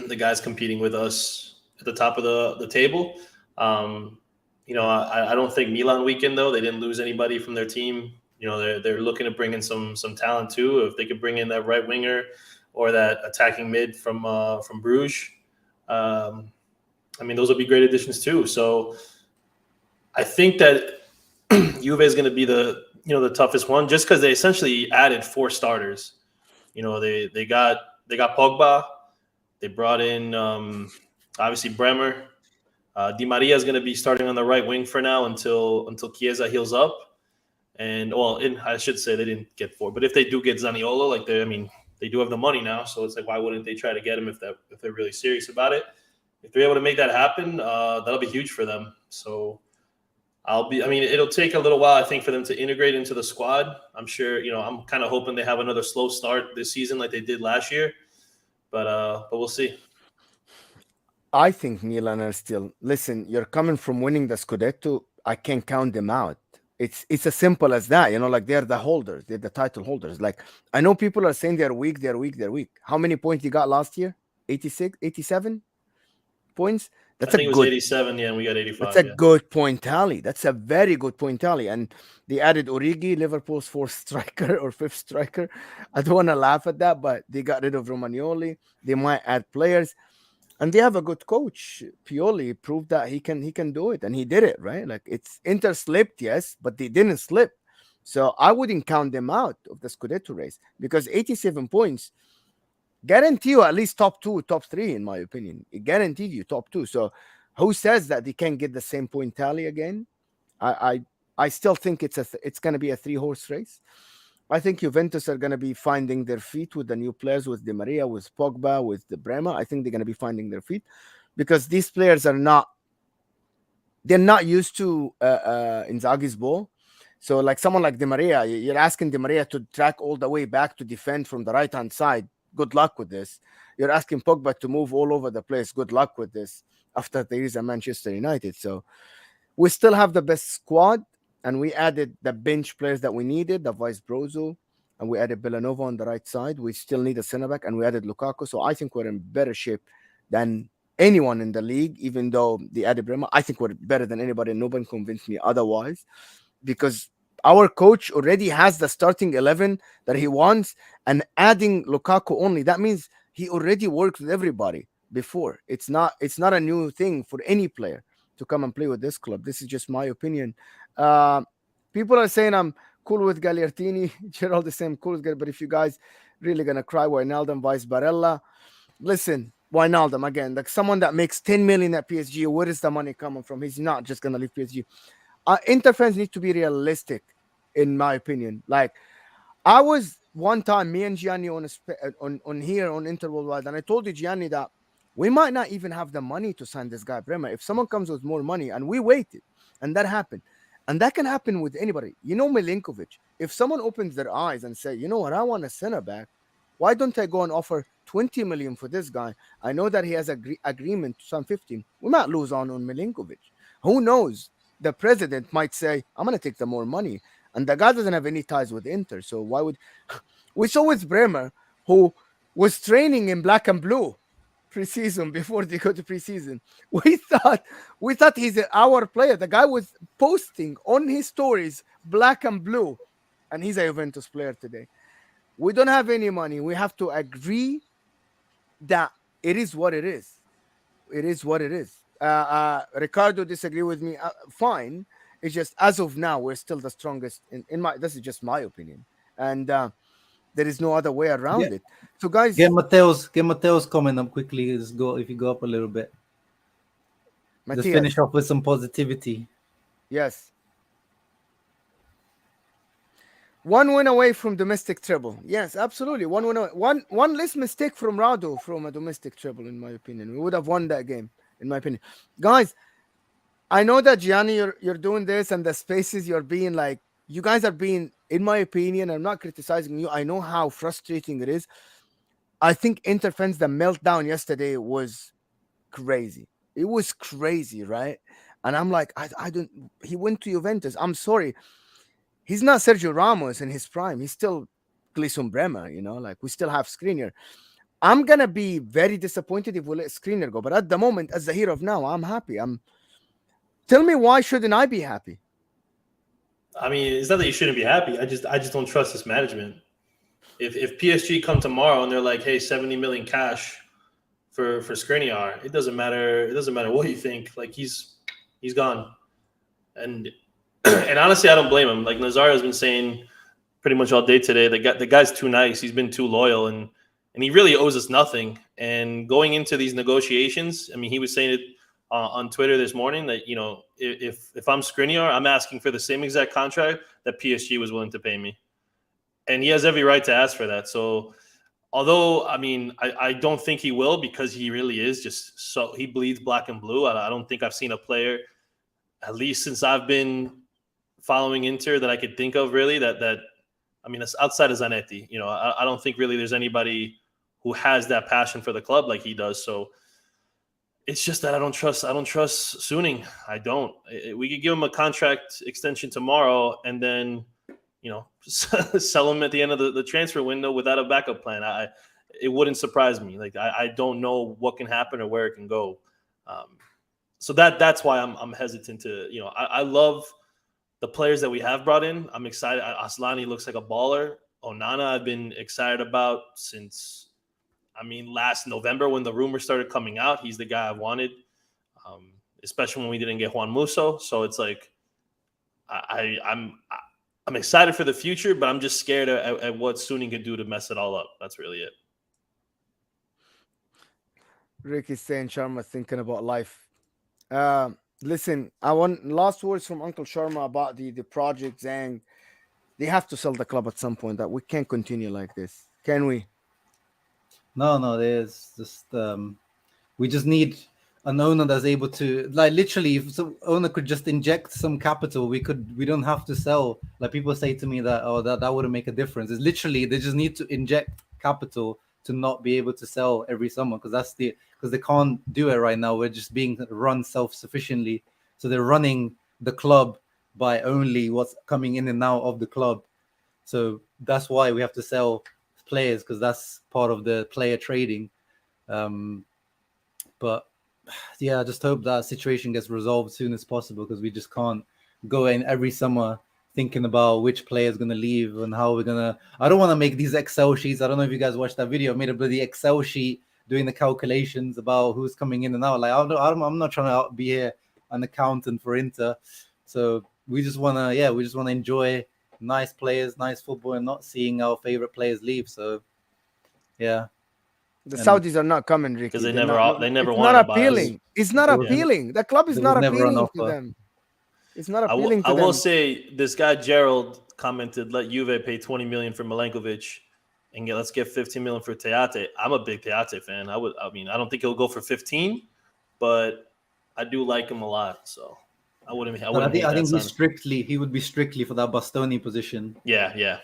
B: the guys competing with us at the top of the table. I don't think Milan weekend though. They didn't lose anybody from their team. They're looking to bring in some talent too. If they could bring in that right winger or that attacking mid from Bruges, I mean those would be great additions too. So I think that Juve is going to be the toughest one, just because they essentially added 4 starters. They got Pogba. They brought in obviously Bremer. Di Maria is going to be starting on the right wing for now until Chiesa heals up. And I should say they didn't get 4, but if they do get Zaniolo, they do have the money now, so it's like, why wouldn't they try to get him if they're really serious about it? If they're able to make that happen, that'll be huge for them. So it'll take a little while, I think, for them to integrate into the squad. I'm sure, I'm kind of hoping they have another slow start this season like they did last year, but we'll see.
A: I think Milan are still. Listen, you're coming from winning the Scudetto. I can't count them out. It's as simple as that. Like they're the holders. They're the title holders. Like I know people are saying they're weak. They're weak. They're weak. How many points you got last year? 86, 87 points.
B: I think it was 87, yeah, and we got 85.
A: That's a good point tally. That's a very good point tally. And they added Origi, Liverpool's fourth striker or fifth striker. I don't want to laugh at that, but they got rid of Romagnoli. They might add players. And they have a good coach. Pioli proved that he can do it, and he did it, right? Like Inter slipped, yes, but they didn't slip. So I wouldn't count them out of the Scudetto race because 87 points guarantee you at least top 2, top 3, in my opinion. It guaranteed you top 2. So who says that they can't get the same point tally again? I still think it's going to be a 3-horse race. I think Juventus are going to be finding their feet with the new players, with Di Maria, with Pogba, with the Bremer. I think they're going to be finding their feet because these players they're not used to Inzaghi's ball. So like someone like Di Maria, you're asking Di Maria to track all the way back to defend from the right-hand side. Good luck with this. You're asking Pogba to move all over the place. Good luck with this after there is a Manchester United. So we still have the best squad. And we added the bench players that we needed, the Vice Brozo, and we added Villanova on the right side. We still need a center back, and we added Lukaku. So I think we're in better shape than anyone in the league, even though they added Bremer. I think we're better than anybody, and nobody convinced me otherwise because our coach already has the starting 11 that he wants, and adding Lukaku only, that means he already worked with everybody before. It's not a new thing for any player to come and play with this club. This is just my opinion. People are saying I'm cool with Gagliardini. Gerald is saying cool with Gagliardini, but if you guys really gonna cry Wijnaldum vice Barella, listen, Wijnaldum again, like someone that makes 10 million at PSG, where is the money coming from? He's not just gonna leave PSG. Inter fans need to be realistic, in my opinion. Like I was one time, me and Gianni on here on Inter Worldwide, and I told you, Gianni, that we might not even have the money to sign this guy Bremer if someone comes with more money, and we waited, and that happened. And that can happen with anybody. Milinkovic, if someone opens their eyes and say, you know what, I want a center back, why don't I go and offer 20 million for this guy? I know that he has agreement to some 15. We might lose on Milinkovic. Who knows? The president might say, I'm going to take the more money. And the guy doesn't have any ties with Inter. So why would... We saw with Bremer, who was training in black and blue preseason before they go to preseason. We thought he's our player. The guy was posting on his stories black and blue, and he's a Juventus player today. We don't have any money. We have to agree that it is what it is. It is what it is. Ricardo disagree with me. Fine. It's just as of now we're still the strongest. This is just my opinion, and there is no other way around it. So, guys,
C: get Matteo's comment up quickly. If you go up a little bit. Matthias. Just finish off with some positivity.
A: Yes. 1 win away from domestic treble. Yes, absolutely. 1 win away. One less mistake from Rado from a domestic treble, in my opinion. We would have won that game, in my opinion. Guys, I know that Gianni, you're doing this, and the spaces you're being like, you guys are being, in my opinion, I'm not criticizing you. I know how frustrating it is. I think Inter fans, the meltdown yesterday was crazy. It was crazy, right? And I'm like, I don't. He went to Juventus. I'm sorry. He's not Sergio Ramos in his prime. He's still Gleison Bremer, like we still have Skriniar. I'm going to be very disappointed if we let Skriniar go. But at the moment, as the hero of now, I'm happy. Tell me, why shouldn't I be happy?
B: I mean, it's not that you shouldn't be happy. I just don't trust this management. If PSG come tomorrow and they're like, hey, 70 million cash for Skriniar, it doesn't matter. It doesn't matter what you think. Like he's gone. And And honestly, I don't blame him. Like Nazario's been saying pretty much all day today, the guy's too nice. He's been too loyal, and he really owes us nothing. And going into these negotiations, I mean, he was saying it on Twitter this morning that if I'm Skriniar, I'm asking for the same exact contract that PSG was willing to pay me, and he has every right to ask for that. So although I mean I don't think he will, because he really is just so he bleeds black and blue. I don't think I've seen a player, at least since I've been following Inter, that I could think of really that I mean, it's outside of Zanetti. I don't think really there's anybody who has that passion for the club like he does. So it's just that I don't trust Suning. I don't. We could give him a contract extension tomorrow and then sell him at the end of the transfer window without a backup plan. It wouldn't surprise me. Like I don't know what can happen or where it can go. So that's why I'm hesitant to. I love the players that we have brought in. I'm excited. Aslani looks like a baller. Onana, I've been excited about since, last November when the rumors started coming out. He's the guy I wanted, especially when we didn't get Juan Musso. So it's like I'm excited for the future, but I'm just scared at what Suning can do to mess it all up. That's really it.
A: Rick is saying Sharma thinking about life. Listen, I want last words from Uncle Sharma about the project Zhang. They have to sell the club at some point. That we can't continue like this, can we?
C: No, there's just we just need an owner that's able to, like, literally, if some owner could just inject some capital, we don't have to sell. Like, people say to me that wouldn't make a difference. It's literally they just need to inject capital to not be able to sell every summer, because they can't do it right now. We're just being run self-sufficiently, so they're running the club by only what's coming in and out of the club. So that's why we have to sell players, because that's part of the player trading. But yeah, I just hope that situation gets resolved as soon as possible, because we just can't go in every summer thinking about which player is going to leave and how we're going to. I don't want to make these Excel sheets. I don't know if you guys watched that video. I made a bloody Excel sheet doing the calculations about who's coming in and out. Like, I'm not trying to be here an accountant for Inter. So we just want to enjoy nice players, nice football, and not seeing our favorite players leave. So yeah.
A: The Saudis are not coming, Ricky.
B: Because they
A: They're
B: never
A: not,
B: wanted
A: it's
B: to
A: not
B: buy us.
A: appealing. It's not appealing. The club is
C: there
A: not
C: was never an
A: appealing to
C: offer.
A: them. It's not appealing to
B: I
A: them.
B: will say this guy Gerald commented, "Let Juve pay 20 million for Milenkovic, and let's get 15 million for Teate." I'm a big Teate fan. I don't think he'll go for 15, but I do like him a lot. So I wouldn't
C: I think
B: sign.
C: he would be strictly for that Bastoni position.
B: Yeah.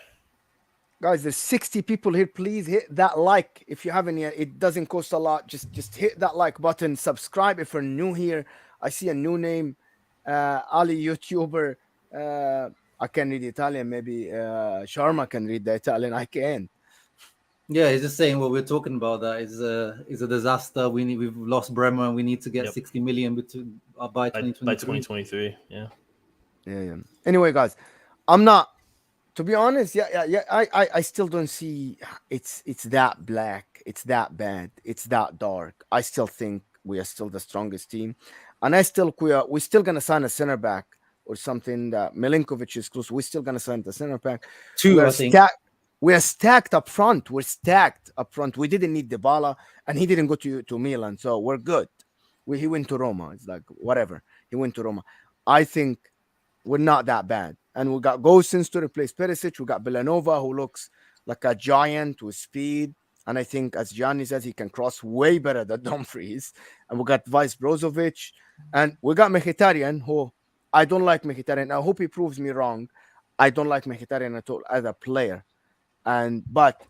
A: Guys, there's 60 people here. Please hit that like if you haven't yet. It doesn't cost a lot. Just hit that like button. Subscribe if you're new here. I see a new name, Ali YouTuber. I can read Italian. Maybe Sharma can read the Italian. I can't.
C: Yeah, he's just saying what we're talking about. That is a disaster. We've lost Bremer, and we need to get 60 million by 2023.
B: By 2023, yeah.
A: Anyway, guys, I'm not. To be honest, I still don't see it's that black, it's that bad, it's that dark. I still think we are still the strongest team, and we're still gonna sign a center back or something. That Milinkovic is close. We're still gonna sign the center back.
C: I think.
A: We are stacked up front. We're stacked up front. We didn't need Dybala, and he didn't go to Milan, so we're good. He went to Roma. It's like whatever. He went to Roma. I think we're not that bad. And we got Gosens to replace Perisic. We got Villanova, who looks like a giant with speed. And I think, as Gianni says, he can cross way better than Dumfries. And we got Vice Brozovic. And we got Mkhitaryan, who I don't like Mkhitaryan. I hope he proves me wrong. I don't like Mkhitaryan at all as a player. But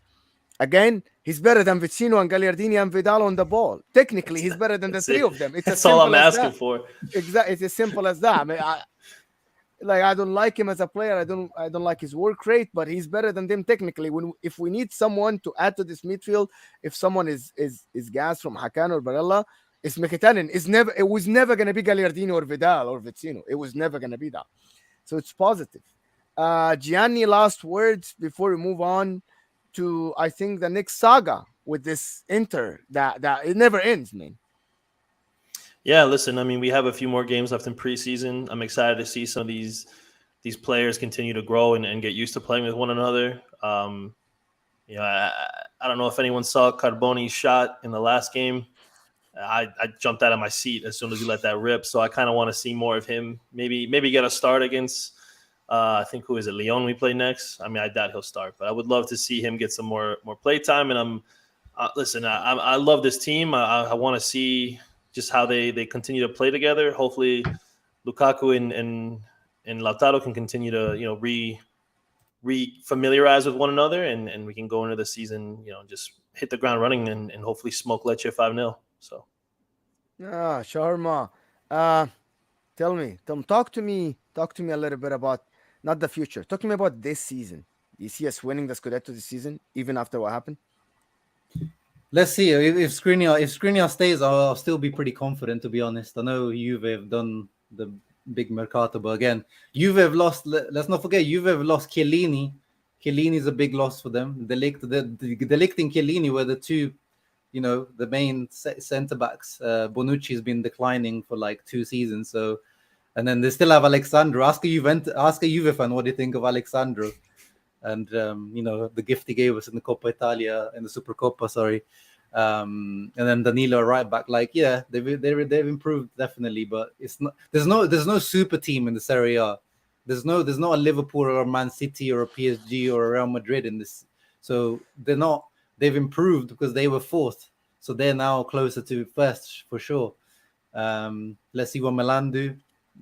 A: again, he's better than Vecino and Gagliardini and Vidal on the ball. Technically, he's better than the three of them.
B: That's all I'm asking for.
A: Exactly. It's as simple as that. I don't like him as a player. I don't like his work rate, but he's better than them technically. If we need someone to add to this midfield, if someone is gas from Hakan or Barella, it's Mkhitaryan. It was never gonna be Gagliardini or Vidal or Vecino. It was never gonna be that. So it's positive. Gianni, last words before we move on to, I think, the next saga with this Inter that it never ends, man.
B: Yeah, listen, I mean, we have a few more games left in preseason. I'm excited to see some of these these players continue to grow and get used to playing with one another. I don't know if anyone saw Carboni's shot in the last game. I jumped out of my seat as soon as he let that rip. So I kind of want to see more of him. Maybe get a start against. I think who is it? Lyon we play next. I mean, I doubt he'll start, but I would love to see him get some more play time. And listen. I love this team. I want to see just how they continue to play together. Hopefully, Lukaku and Lautaro can continue to re-familiarize with one another, and we can go into the season, just hit the ground running and hopefully smoke Lecce 5-0. So
A: Sharma, uh, tell me, Tom, talk to me a little bit about not the future. Talk to me about this season. Do you see us winning the Scudetto this season, even after what happened?
C: Let's see if Skriniar stays. I'll still be pretty confident, to be honest. I know Juve have done the big mercato, but again, Juve have lost. Let's not forget, Juve have lost Chiellini. Chiellini is a big loss for them. De Ligt and Chiellini were the two, the main centre backs. Bonucci has been declining for like 2 seasons. So, and then they still have Alexandro. Ask a Juve fan what they think of Alexandro, and the gift he gave us in the Coppa Italia, in the Supercoppa, sorry. And then Danilo right back. Like, yeah, they've improved definitely, but it's not. There's no super team in the Serie A. There's not a Liverpool or a Man City or a PSG or a Real Madrid in this. So they're not. They've improved because they were fourth, so they're now closer to first for sure. Let's see what Milan do.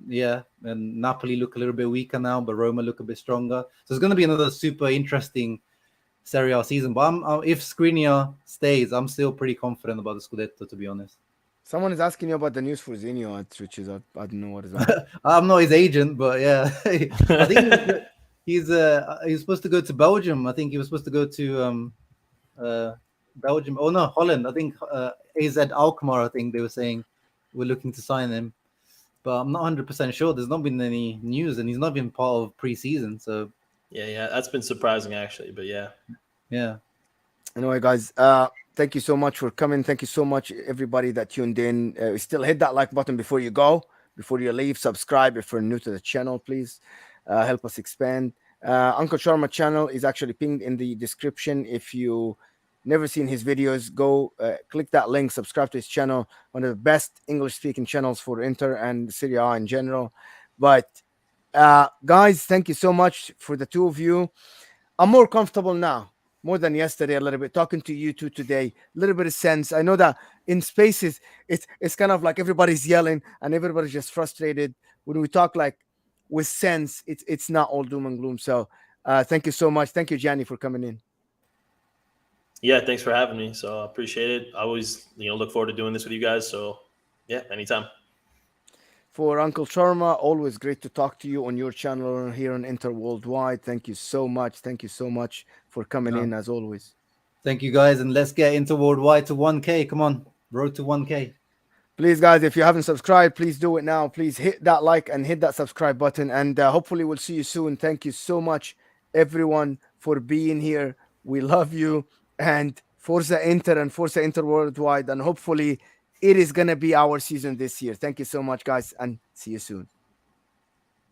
C: Yeah, and Napoli look a little bit weaker now, but Roma look a bit stronger. So it's going to be another super interesting Serie A season. But if Skriniar stays, I'm still pretty confident about the Scudetto, to be honest.
A: Someone is asking you about the news for Zinho at Switches. I don't know what is that.
C: I'm not his agent, but yeah, I think he's supposed to go to Belgium. I think he was supposed to go to Belgium. Oh no, Holland. I think AZ Alkmaar. I think they were saying we're looking to sign him, but I'm not 100% sure. There's not been any news, and he's not been part of pre-season. So
B: yeah, that's been surprising actually. But
C: yeah.
A: Anyway, guys, thank you so much for coming. Thank you so much, everybody that tuned in. Still hit that like button before you go, before you leave. Subscribe if you're new to the channel, please. Help us expand. Uncle Sharma channel is actually pinged in the description. If you never seen his videos, go click that link, subscribe to his channel. One of the best English speaking channels for Inter and Serie A in general. But guys, thank you so much for the two of you. I'm more comfortable now, more than yesterday a little bit, talking to you two today. A little bit of sense. I know that in spaces it's kind of like everybody's yelling and everybody's just frustrated. When we talk like with sense, it's not all doom and gloom. So thank you so much. Thank you, Gianni, for coming in.
B: yeah, thanks for having me. So I appreciate it. I always look forward to doing this with you guys. So yeah, anytime.
A: For Uncle Sharma, always great to talk to you on your channel here on Inter Worldwide. Thank you so much. Thank you so much for coming in, as always.
C: Thank you, guys, and let's get into Worldwide to 1K. Come on, road to 1K.
A: Please, guys, if you haven't subscribed, please do it now. Please hit that like and hit that subscribe button, and hopefully we'll see you soon. Thank you so much, everyone, for being here. We love you, and Forza Inter and Forza Inter Worldwide, and hopefully it is going to be our season this year. Thank you so much, guys, and see you soon.